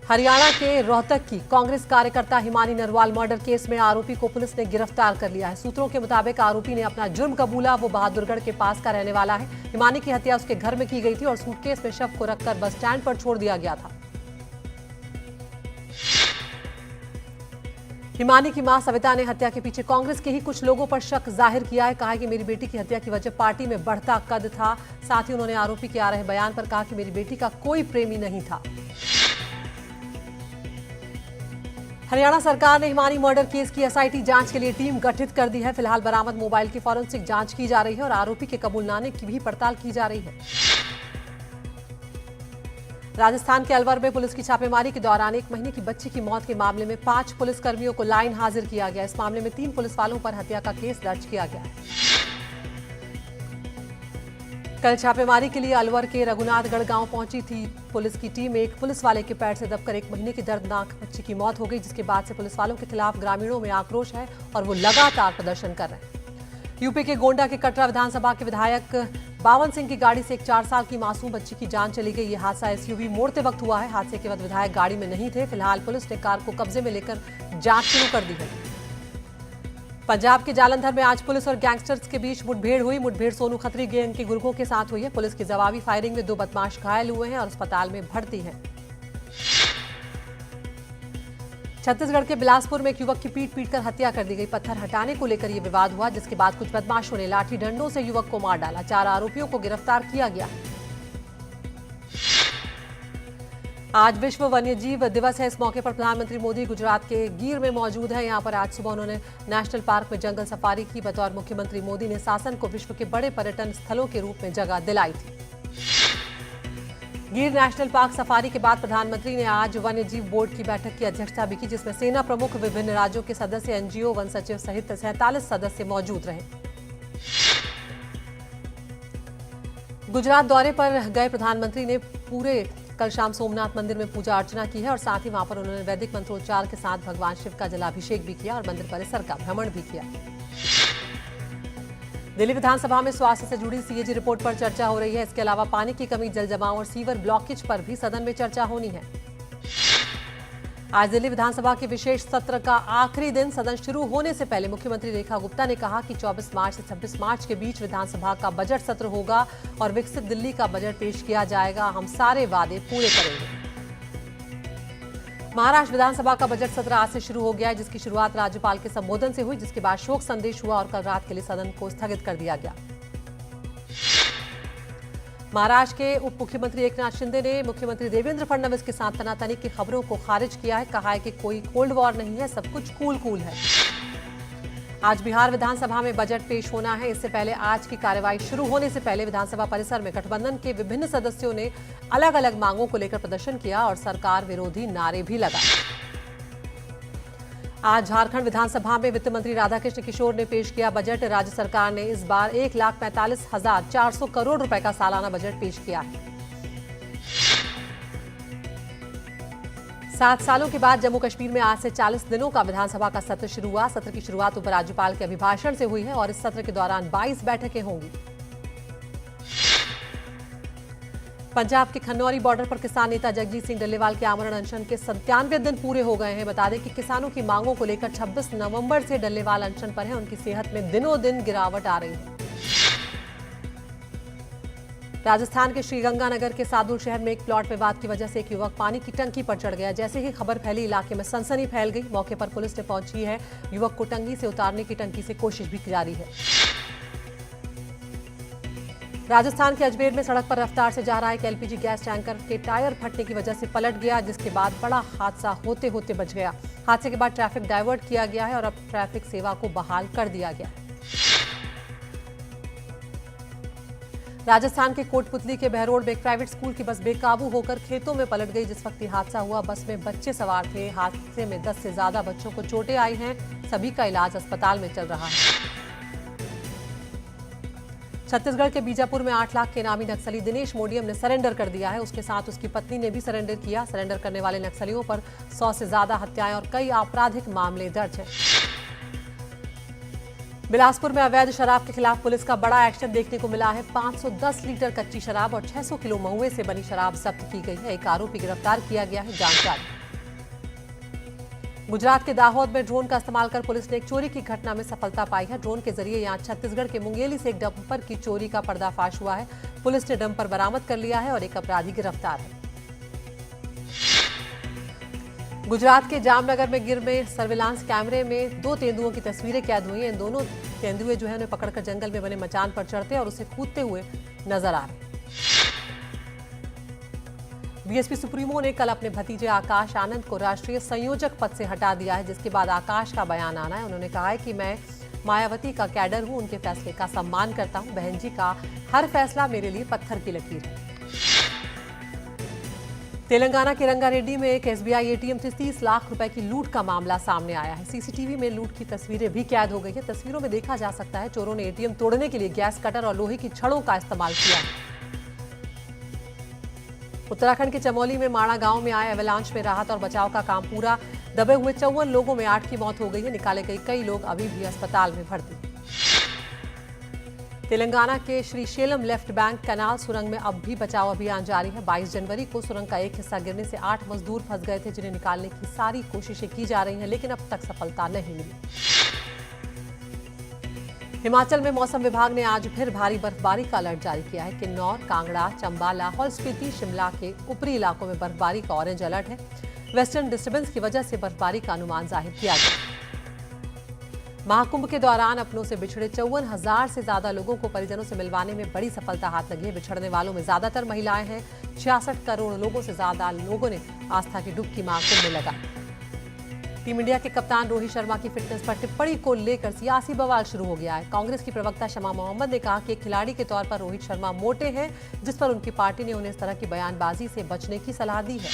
हरियाणा के रोहतक की कांग्रेस कार्यकर्ता हिमानी नरवाल मर्डर केस में आरोपी को पुलिस ने गिरफ्तार कर लिया है। सूत्रों के मुताबिक आरोपी ने अपना जुर्म कबूला। वो बहादुरगढ़ के पास का रहने वाला है। हिमानी की हत्या उसके घर में की गई थी और सूटकेस में शव को रखकर बस स्टैंड पर छोड़ दिया गया था। हिमानी की मां सविता ने हत्या के पीछे कांग्रेस के ही कुछ लोगों पर शक जाहिर किया है। कहा है कि मेरी बेटी की हत्या की वजह पार्टी में बढ़ता कद था। साथ ही उन्होंने आरोपी के आ रहे बयान पर कहा कि मेरी बेटी का कोई प्रेमी नहीं था। हरियाणा सरकार ने हिमानी मर्डर केस की एसआईटी जांच के लिए टीम गठित कर दी है। फिलहाल बरामद मोबाइल की फॉरेंसिक जांच की जा रही है और आरोपी के कबूलनामे की भी पड़ताल की जा रही है। राजस्थान के अलवर में पुलिस की छापेमारी के दौरान 1 महीने की बच्ची की मौत के मामले में 5 पुलिसकर्मियों को लाइन हाजिर किया गया। इस मामले में 3 पुलिस वालों पर हत्या का केस दर्ज किया गया है। कल छापेमारी के लिए अलवर के रघुनाथगढ़ गांव पहुंची थी पुलिस की टीम। एक पुलिस वाले के पैर से दबकर 1 महीने की दर्दनाक बच्ची की मौत हो गई, जिसके बाद से पुलिस वालों के खिलाफ ग्रामीणों में आक्रोश है और वो लगातार प्रदर्शन कर रहे हैं। यूपी के गोंडा के कटरा विधानसभा के विधायक बावन सिंह की गाड़ी से एक 4 साल की मासूम बच्ची की जान चली गई। ये हादसा एसयूवी मोड़ते वक्त हुआ है। हादसे के बाद विधायक गाड़ी में नहीं थे। फिलहाल पुलिस ने कार को कब्जे में लेकर जांच शुरू कर दी है। पंजाब के जालंधर में आज पुलिस और गैंगस्टर्स के बीच मुठभेड़ हुई। मुठभेड़ सोनू खत्री गैंग के गुर्गों के साथ हुई है। पुलिस की जवाबी फायरिंग में 2 बदमाश घायल हुए हैं और अस्पताल में भर्ती हैं। छत्तीसगढ़ के बिलासपुर में एक युवक की पीट-पीट कर हत्या कर दी गई। पत्थर हटाने को लेकर यह विवाद हुआ, जिसके बाद कुछ बदमाशों ने लाठी डंडों से युवक को मार डाला। 4 आरोपियों को गिरफ्तार किया गया। आज विश्व वन्यजीव दिवस है। इस मौके पर प्रधानमंत्री मोदी गुजरात के गिर में मौजूद हैं। यहां पर आज सुबह उन्होंने नेशनल पार्क में जंगल सफारी की। बतौर मुख्यमंत्री मोदी ने शासन को विश्व के बड़े पर्यटन स्थलों के रूप में जगह दिलाई थी। गिर नेशनल पार्क सफारी के बाद प्रधानमंत्री ने आज वन्यजीव बोर्ड की बैठक की अध्यक्षता भी की, जिसमें सेना प्रमुख, विभिन्न राज्यों के सदस्य, एनजीओ, वन सचिव सहित 47 सदस्य मौजूद रहे। गुजरात दौरे पर गए प्रधानमंत्री ने कल शाम सोमनाथ मंदिर में पूजा अर्चना की है और साथ ही वहां पर उन्होंने वैदिक मंत्रोच्चार के साथ भगवान शिव का जलाभिषेक भी किया और मंदिर परिसर का भ्रमण भी किया। दिल्ली विधानसभा में स्वास्थ्य से जुड़ी सीएजी रिपोर्ट पर चर्चा हो रही है। इसके अलावा पानी की कमी, जल जमाव और सीवर ब्लॉकेज पर भी सदन में चर्चा होनी है। आज दिल्ली विधानसभा के विशेष सत्र का आखिरी दिन। सदन शुरू होने से पहले मुख्यमंत्री रेखा गुप्ता ने कहा कि 24 मार्च से 26 मार्च के बीच विधानसभा का बजट सत्र होगा और विकसित दिल्ली का बजट पेश किया जाएगा। हम सारे वादे पूरे करेंगे। महाराष्ट्र विधानसभा का बजट सत्र आज से शुरू हो गया है, जिसकी शुरुआत राज्यपाल के संबोधन से हुई, जिसके बाद शोक संदेश हुआ और कल रात के लिए सदन को स्थगित कर दिया गया। महाराष्ट्र के उप मुख्यमंत्री एकनाथ शिंदे ने मुख्यमंत्री देवेंद्र फडणवीस के साथ तनातनी की खबरों को खारिज किया है। कहा है कि कोई कोल्ड वॉर नहीं है, सब कुछ कूल है। आज बिहार विधानसभा में बजट पेश होना है। इससे पहले आज की कार्यवाही शुरू होने से पहले विधानसभा परिसर में गठबंधन के विभिन्न सदस्यों ने अलग अलग मांगों को लेकर प्रदर्शन किया और सरकार विरोधी नारे भी लगाए। आज झारखंड विधानसभा में वित्त मंत्री राधाकृष्ण किशोर ने पेश किया बजट। राज्य सरकार ने इस बार 1,45,400 करोड़ रुपए का सालाना बजट पेश किया है। 7 सालों के बाद जम्मू कश्मीर में आज से 40 दिनों का विधानसभा का सत्र शुरू हुआ। सत्र की शुरुआत उपराज्यपाल के अभिभाषण से हुई है और इस सत्र के दौरान 22 बैठकें होंगी। पंजाब के खन्नौरी बॉर्डर पर किसान नेता जगजीत सिंह डल्लेवाल के आमरण अनशन के 97 दिन पूरे हो गए हैं। बता दें कि किसानों की मांगों को लेकर 26 नवंबर से डल्लेवाल अनशन पर हैं। उनकी सेहत में दिनों दिन गिरावट आ रही है। राजस्थान के श्रीगंगानगर के सादुल शहर में एक प्लॉट विवाद की वजह से एक युवक पानी की टंकी पर चढ़ गया। जैसे ही खबर फैली, इलाके में सनसनी फैल गई। मौके पर पुलिस ने पहुंची है। युवक को टंकी से उतारने की टंकी से कोशिश भी जारी है। राजस्थान के अजमेर में सड़क पर रफ्तार से जा रहा एक एलपीजी गैस टैंकर के टायर फटने की वजह से पलट गया, जिसके बाद बड़ा हादसा होते होते बच गया। हादसे के बाद ट्रैफिक डायवर्ट किया गया है और अब ट्रैफिक सेवा को बहाल कर दिया गया है। राजस्थान के कोटपुतली के बहरोड में एक प्राइवेट स्कूल की बस बेकाबू होकर खेतों में पलट गई। जिस वक्त हादसा हुआ, बस में बच्चे सवार थे। हादसे में 10 से ज्यादा बच्चों को चोटें आई हैं। सभी का इलाज अस्पताल में चल रहा है। छत्तीसगढ़ के बीजापुर में 8 लाख के इनामी नक्सली दिनेश मोडियम ने सरेंडर कर दिया है। उसके साथ उसकी पत्नी ने भी सरेंडर किया। सरेंडर करने वाले नक्सलियों पर 100 से ज्यादा हत्याएं और कई आपराधिक मामले दर्ज हैं। बिलासपुर में अवैध शराब के खिलाफ पुलिस का बड़ा एक्शन देखने को मिला है। 510 लीटर कच्ची शराब और 600 किलो महुए से बनी शराब जब्त की गई है। एक आरोपी गिरफ्तार किया गया है। जांच जारी। गुजरात के दाहोद में ड्रोन का इस्तेमाल कर पुलिस ने एक चोरी की घटना में सफलता पाई है। ड्रोन के जरिए यहां छत्तीसगढ़ के मुंगेली से एक डंपर की चोरी का पर्दाफाश हुआ है। पुलिस ने डंपर बरामद कर लिया है और एक अपराधी गिरफ्तार है। गुजरात के जामनगर में गिर में सर्विलांस कैमरे में 2 तेंदुओं की तस्वीरें कैद हुई हैं। इन दोनों तेंदुए जो है उन्हें पकड़कर जंगल में बने मचान पर चढ़ते और उसे कूदते हुए नजर आ रहे। बीएसपी सुप्रीमो ने कल अपने भतीजे आकाश आनंद को राष्ट्रीय संयोजक पद से हटा दिया है, जिसके बाद आकाश का बयान आना है। उन्होंने कहा है कि मैं मायावती का कैडर हूं, उनके फैसले का सम्मान करता हूं। बहन जी का हर फैसला मेरे लिए पत्थर की लकीर है। तेलंगाना के रंगारेड्डी में एक एसबीआई एटीएम से 30 लाख रुपए की लूट का मामला सामने आया है। सीसीटीवी में लूट की तस्वीरें भी कैद हो गई है। तस्वीरों में देखा जा सकता है चोरों ने एटीएम तोड़ने के लिए गैस कटर और लोहे की छड़ों का इस्तेमाल किया है। उत्तराखंड के चमोली में माणा गांव में आए एवलांच में राहत और बचाव का काम पूरा। दबे हुए 54 लोगों में 8 की मौत हो गई है। निकाले गए कई लोग अभी भी अस्पताल में भर्ती। तेलंगाना के श्रीशैलम लेफ्ट बैंक कैनाल सुरंग में अब भी बचाव अभियान जारी है। 22 जनवरी को सुरंग का एक हिस्सा गिरने से 8 मजदूर फंस गए थे, जिन्हें निकालने की सारी कोशिशें की जा रही हैं, लेकिन अब तक सफलता नहीं मिली। हिमाचल में मौसम विभाग ने आज फिर भारी बर्फबारी का अलर्ट जारी किया है। किन्नौर, कांगड़ा, चंबा, लाहौल स्पीति, शिमला के ऊपरी इलाकों में बर्फबारी का ऑरेंज अलर्ट है। वेस्टर्न डिस्टर्बेंस की वजह से बर्फबारी का अनुमान जाहिर किया गया। महाकुंभ के दौरान अपनों से बिछड़े 54,000 से ज्यादा लोगों को परिजनों से मिलवाने में बड़ी सफलता हाथ लगी है। बिछड़ने वालों में ज्यादातर महिलाएं हैं। 66 करोड़ लोगों से ज्यादा लोगों ने आस्था की डुबकी महाकुंभ में लगाई। टीम इंडिया के कप्तान रोहित शर्मा की फिटनेस पर टिप्पणी को लेकर सियासी बवाल शुरू हो गया है। कांग्रेस की प्रवक्ता शमा मोहम्मद ने कहा कि एक खिलाड़ी के तौर पर रोहित शर्मा मोटे हैं, जिस पर उनकी पार्टी ने उन्हें इस तरह की बयानबाजी से बचने की सलाह दी है।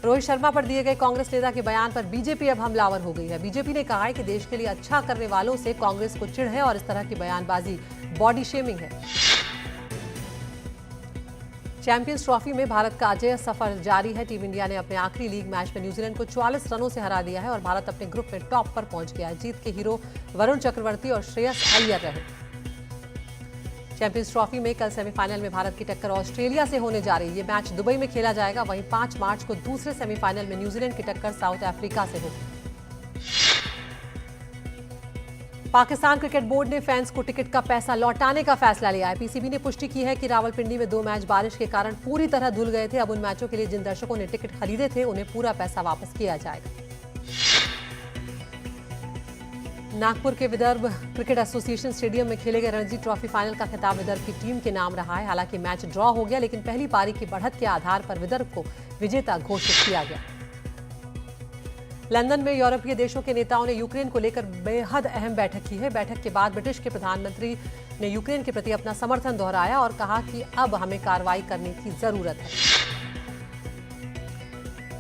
रोहित शर्मा पर दिए गए कांग्रेस नेता के बयान पर बीजेपी अब हमलावर हो गई है। बीजेपी ने कहा है कि देश के लिए अच्छा करने वालों से कांग्रेस को चिढ़ है और इस तरह की बयानबाजी बॉडी शेमिंग है। चैंपियंस ट्रॉफी में भारत का अजय सफर जारी है। टीम इंडिया ने अपने आखिरी लीग मैच में न्यूजीलैंड को 44 रनों से हरा दिया है और भारत अपने ग्रुप में टॉप पर पहुंच गया है। जीत के हीरो वरुण चक्रवर्ती और श्रेयस अय्यर रहे। चैंपियंस ट्रॉफी में कल सेमीफाइनल में भारत की टक्कर ऑस्ट्रेलिया से होने जा रही है। ये मैच दुबई में खेला जाएगा। वहीं 5 मार्च को दूसरे सेमीफाइनल में न्यूजीलैंड की टक्कर साउथ अफ्रीका से होगी। पाकिस्तान क्रिकेट बोर्ड ने फैंस को टिकट का पैसा लौटाने का फैसला लिया है। पीसीबी ने पुष्टि की है कि रावलपिंडी में 2 मैच बारिश के कारण पूरी तरह धुल गए थे। अब उन मैचों के लिए जिन दर्शकों ने टिकट खरीदे थे, उन्हें पूरा पैसा वापस किया जाएगा। नागपुर के विदर्भ क्रिकेट एसोसिएशन स्टेडियम में खेले गए रणजी ट्रॉफी फाइनल का खिताब विदर्भ की टीम के नाम रहा है। हालांकि मैच ड्रॉ हो गया, लेकिन पहली पारी की बढ़त के आधार पर विदर्भ को विजेता घोषित किया गया। लंदन में यूरोपीय देशों के नेताओं ने यूक्रेन को लेकर बेहद अहम बैठक की है। बैठक के बाद ब्रिटिश के प्रधानमंत्री ने यूक्रेन के प्रति अपना समर्थन दोहराया और कहा कि अब हमें कार्रवाई करने की जरूरत है।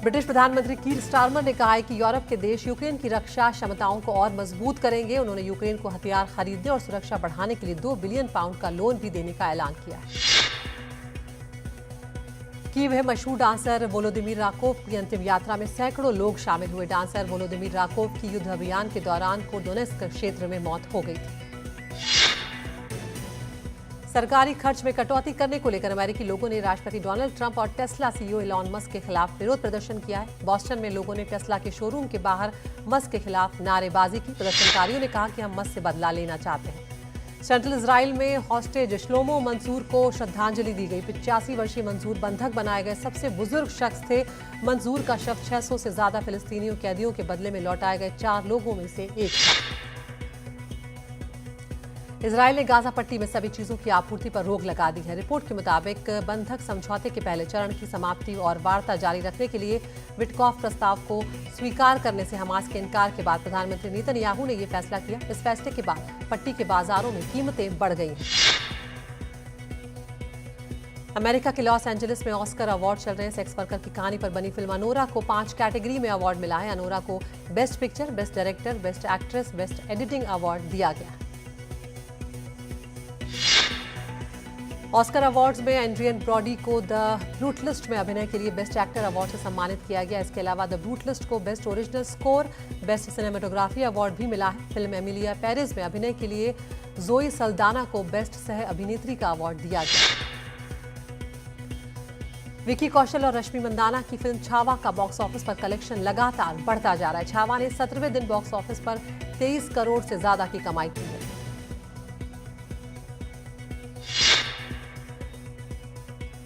ब्रिटिश प्रधानमंत्री कीर स्टारमर ने कहा है कि यूरोप के देश यूक्रेन की रक्षा क्षमताओं को और मजबूत करेंगे। उन्होंने यूक्रेन को हथियार खरीदने और सुरक्षा बढ़ाने के लिए 2 बिलियन पाउंड का लोन भी देने का ऐलान किया है। कीव में मशहूर डांसर वोलोदिमीर राकोव की अंतिम यात्रा में सैकड़ों लोग शामिल हुए। डांसर वोलोदिमीर राकोव की युद्ध अभियान के दौरान कोडोनेस्क क्षेत्र में मौत हो गई थी। सरकारी खर्च में कटौती करने को लेकर अमेरिकी लोगों ने राष्ट्रपति डोनाल्ड ट्रंप और टेस्ला सीईओ इलॉन मस्क के खिलाफ विरोध प्रदर्शन किया है। बॉस्टन में लोगों ने टेस्ला के शोरूम के बाहर मस्क के खिलाफ नारेबाजी की। प्रदर्शनकारियों ने कहा कि हम मस्क से बदला लेना चाहते हैं। सेंट्रल इजराइल में हॉस्टेज श्लोमो मंसूर को श्रद्धांजलि दी गई। 85 वर्षीय मंसूर बंधक बनाए गए सबसे बुजुर्ग शख्स थे। मंसूर का शव 600 से ज्यादा फिलिस्तीनी कैदियों के बदले में लौटाए गए 4 लोगों में से एक था। इजराइल ने गाजा पट्टी में सभी चीजों की आपूर्ति पर रोक लगा दी है। रिपोर्ट के मुताबिक बंधक समझौते के पहले चरण की समाप्ति और वार्ता जारी रखने के लिए विटकॉफ प्रस्ताव को स्वीकार करने से हमास के इनकार के बाद प्रधानमंत्री नेतन्याहू ने यह फैसला किया। इस फैसले के बाद पट्टी के बाजारों में कीमतें बढ़ गई हैं। अमेरिका के लॉस एंजलिस में ऑस्कर अवार्ड चल रहे हैं। सेक्स वर्कर की कहानी पर बनी फिल्म अनोरा को 5 कैटेगरी में अवार्ड मिला है। अनोरा को best picture, best director, best actress, best editing award दिया गया। ऑस्कर अवार्ड्स में एड्रियन ब्रॉडी को द ब्रूटलिस्ट में अभिनय के लिए बेस्ट एक्टर अवार्ड से सम्मानित किया गया। इसके अलावा द ब्रूटलिस्ट को best original score, best cinematography award भी मिला है। फिल्म एमिलिया पेरिस में अभिनय के लिए जोई सल्दाना को बेस्ट सह अभिनेत्री का अवार्ड दिया गया। विकी कौशल और रश्मि मंदाना की फिल्म छावा का बॉक्स ऑफिस पर कलेक्शन लगातार बढ़ता जा रहा है। छावा ने 17वें दिन बॉक्स ऑफिस पर 23 करोड़ से ज्यादा की कमाई की है।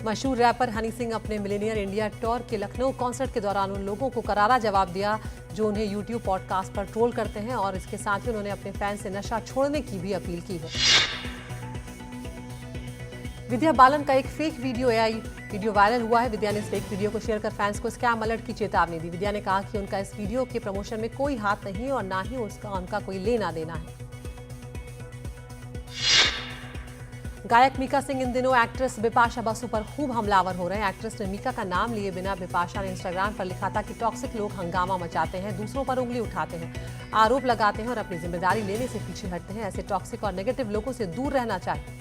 मशहूर रैपर हनी सिंह अपने मिलेनियर इंडिया टूर के लखनऊ कॉन्सर्ट के दौरान उन लोगों को करारा जवाब दिया जो उन्हें यूट्यूब पॉडकास्ट पर ट्रोल करते हैं और इसके साथ ही उन्होंने अपने फैन से नशा छोड़ने की भी अपील की है। विद्या बालन का एक fake video AI video viral हुआ है। विद्या ने इस फेक वीडियो को शेयर कर फैंस को स्कैम अलर्ट की चेतावनी दी। विद्या ने कहा कि उनका इस वीडियो के प्रमोशन में कोई हाथ नहीं है और ना ही उनका कोई लेना देना है। गायक मीका सिंह इन दिनों एक्ट्रेस बिपाशा बसु पर खूब हमलावर हो रहे हैं। एक्ट्रेस ने मीका का नाम लिए बिना बिपाशा ने इंस्टाग्राम पर लिखा था कि टॉक्सिक लोग हंगामा मचाते हैं, दूसरों पर उंगली उठाते हैं, आरोप लगाते हैं और अपनी जिम्मेदारी लेने से पीछे हटते हैं। ऐसे टॉक्सिक और नेगेटिव लोगों से दूर रहना चाहिए।